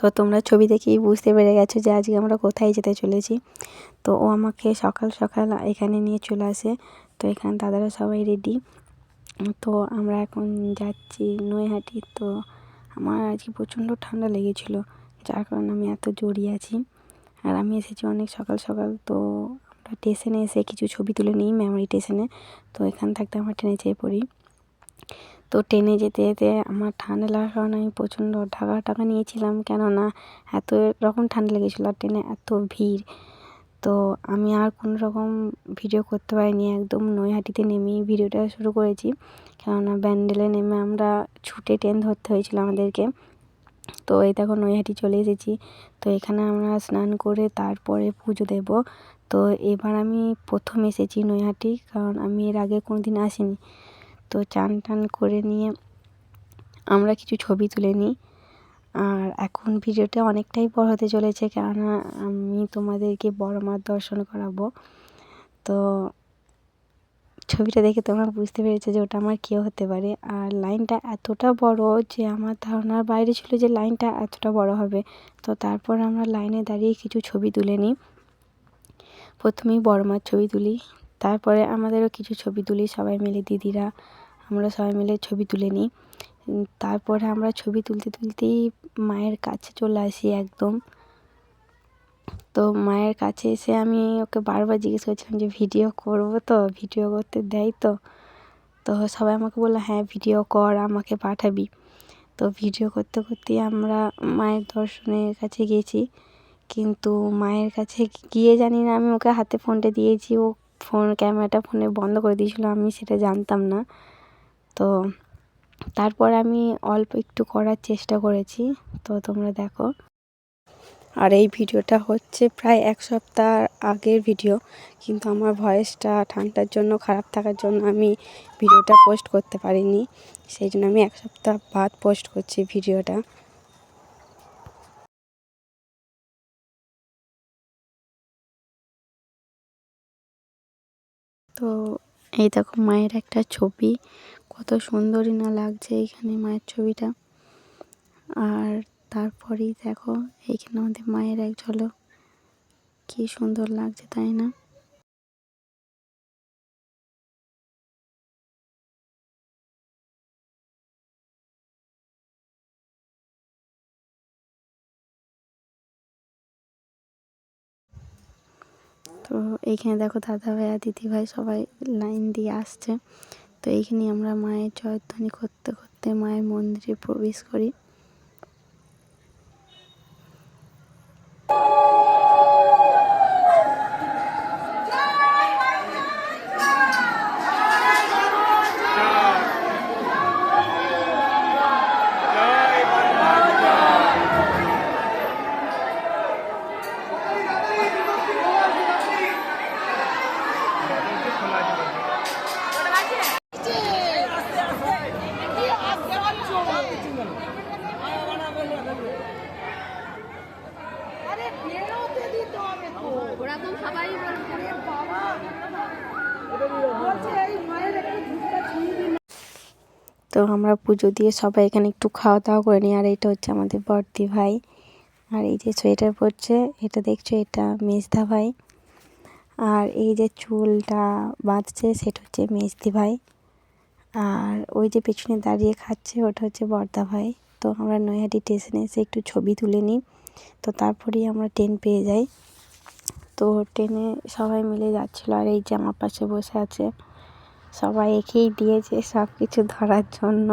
তো তোমরা ছবি দেখেই বুঝতে পেরে গেছো যে আজকে আমরা কোথায় যেতে চলেছি। তো ও আমাকে সকাল সকাল এখানে নিয়ে চলে আসে। তো এখানে দাদারা সবাই রেডি। তো আমরা এখন যাচ্ছি নৈহাটি। তো আমার আজকে প্রচণ্ড ঠান্ডা লেগেছিলো, যার কারণে আমি এত জড়িয়ে আছি। আর আমি এসেছি অনেক সকাল সকাল। তো আমরা স্টেশনে এসে কিছু ছবি তুলে নিই মেমোরি স্টেশনে। তো এখান থাকতে আমরা ট্রেনে চেপে পড়ি। তো ট্রেনে যেতে যেতে আমার ঠান্ডা লাগার কারণে আমি প্রচণ্ড ঢাকা নিয়েছিলাম, কেননা এত রকম ঠান্ডা লেগেছিলো আর ট্রেনে এত ভিড়। তো আমি আর কোনো রকম ভিডিও করতে পারিনি, একদম নৈহাটিতে নেমেই ভিডিওটা শুরু করেছি, কেননা ব্যান্ডেলে নেমে আমরা ছুটে ট্রেন ধরতে হয়েছিল আমাদেরকে। তো এই দেখো নৈহাটি চলে এসেছি। তো এখানে আমরা স্নান করে তারপরে পুজো দেব। তো এবার আমি প্রথম এসেছি নৈহাটি, কারণ আমি এর আগে কোনো দিন আসিনি। তো চান টান করে নিয়ে আমরা কিছু ছবি তুলে নিই। আর এখন ভিডিওটা অনেকটাই বড় হতে চলেছে, কেননা আমি তোমাদেরকে বড় মার দর্শন করাবো। তো ছবিটা দেখে তোমরা বুঝতে পেরেছো যে ওটা আমার কেউ হতে পারে। আর লাইনটা এতটা বড় যে আমার ধারণার বাইরে ছিল যে লাইনটা এতটা বড় হবে। তো তারপর আমরা লাইনে দাঁড়িয়ে কিছু ছবি তুলে নিই। প্রথমেই বড় মার ছবি তুলি, তারপরে আমাদেরও কিছু ছবি তুলি সবাই মিলে, দিদিরা আমরা সবাই মিলে ছবি তুলে নিই। তারপরে আমরা ছবি তুলতেই মায়ের কাছে চলে আসি একদম। তো মায়ের কাছে এসে আমি ওকে বারবার জিজ্ঞেস করছিলাম যে ভিডিও করবো তো, ভিডিও করতে দেয় তো। তো সবাই আমাকে বললো হ্যাঁ ভিডিও কর, আমাকে পাঠাবি। তো ভিডিও করতে করতেই আমরা মায়ের দর্শনের কাছে গেছি। কিন্তু মায়ের কাছে গিয়ে জানি না আমি ওকে হাতে ফোনটা দিয়েছি, ও ক্যামেরাটা ফোনে বন্ধ করে দিয়েছিলো, আমি সেটা জানতাম না। তো তারপর আমি অল্প একটু করার চেষ্টা করেছি। তো তোমরা দেখো। আর এই ভিডিওটা হচ্ছে প্রায় 1 সপ্তাহ আগের ভিডিও, কিন্তু আমার ভয়েসটা ঠান্ডার জন্য খারাপ থাকার জন্য আমি ভিডিওটা পোস্ট করতে পারিনি। সেই জন্য আমি 1 সপ্তাহ বাদ পোস্ট করছি ভিডিওটা। তো এই দেখো মায়ের একটা ছবি, কত সুন্দরই না লাগছে এইখানে মায়ের ছবিটা। আর তারপরেই দেখো এইখানে আমাদের মায়ের এক ঝলক, কি সুন্দর লাগছে তাই না? তো এইখানে দেখো দাদা ভাই আর দিদি ভাই সবাই লাইন দিয়ে আসছে। তো এইখানে আমরা মায়ের জয়ধ্বনি করতে করতে মায়ের মন্দিরে প্রবেশ করি। তো আমরা পুজো দিয়ে সবাই এখানে একটু খাওয়া দাওয়া করে নিই। আর এটা হচ্ছে আমাদের বড়দি ভাই। আর এই যে সোয়েটার পরছে এটা দেখছো, এটা মেজদা ভাই। আর এই যে চুলটা বাঁধছে সেটা হচ্ছে মেজদি ভাই। আর ওই যে পেছনে দাঁড়িয়ে খাচ্ছে ওটা হচ্ছে বড়দা ভাই। তো আমরা নৈহাটি স্টেশনে এসে একটু ছবি তুলে নিই। তো তারপরেই আমরা ট্রেন পেয়ে যাই। তো ট্রেনে সবাই মিলে যাচ্ছিলো। আর এই যে আমার পাশে বসে আছে, সবাই একেই দিয়েছে সব কিছু ধরার জন্য।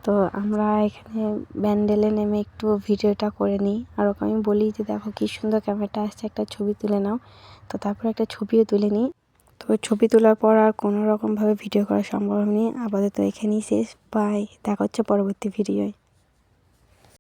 তো আমরা এখানে ব্যান্ডেলে নেমে একটু ভিডিওটা করে নিই। আর ওকে আমি বলি যে দেখো কী সুন্দর ক্যামেরাটা আসছে, একটা ছবি তুলে নাও। তো তারপর একটা ছবিও তুলে নিই। তো ছবি তোলার পর আর কোনো রকমভাবে ভিডিও করা সম্ভব হয়নি। আপাতত এখানেই শেষ। বাই, দেখা হচ্ছে পরবর্তী ভিডিওয়।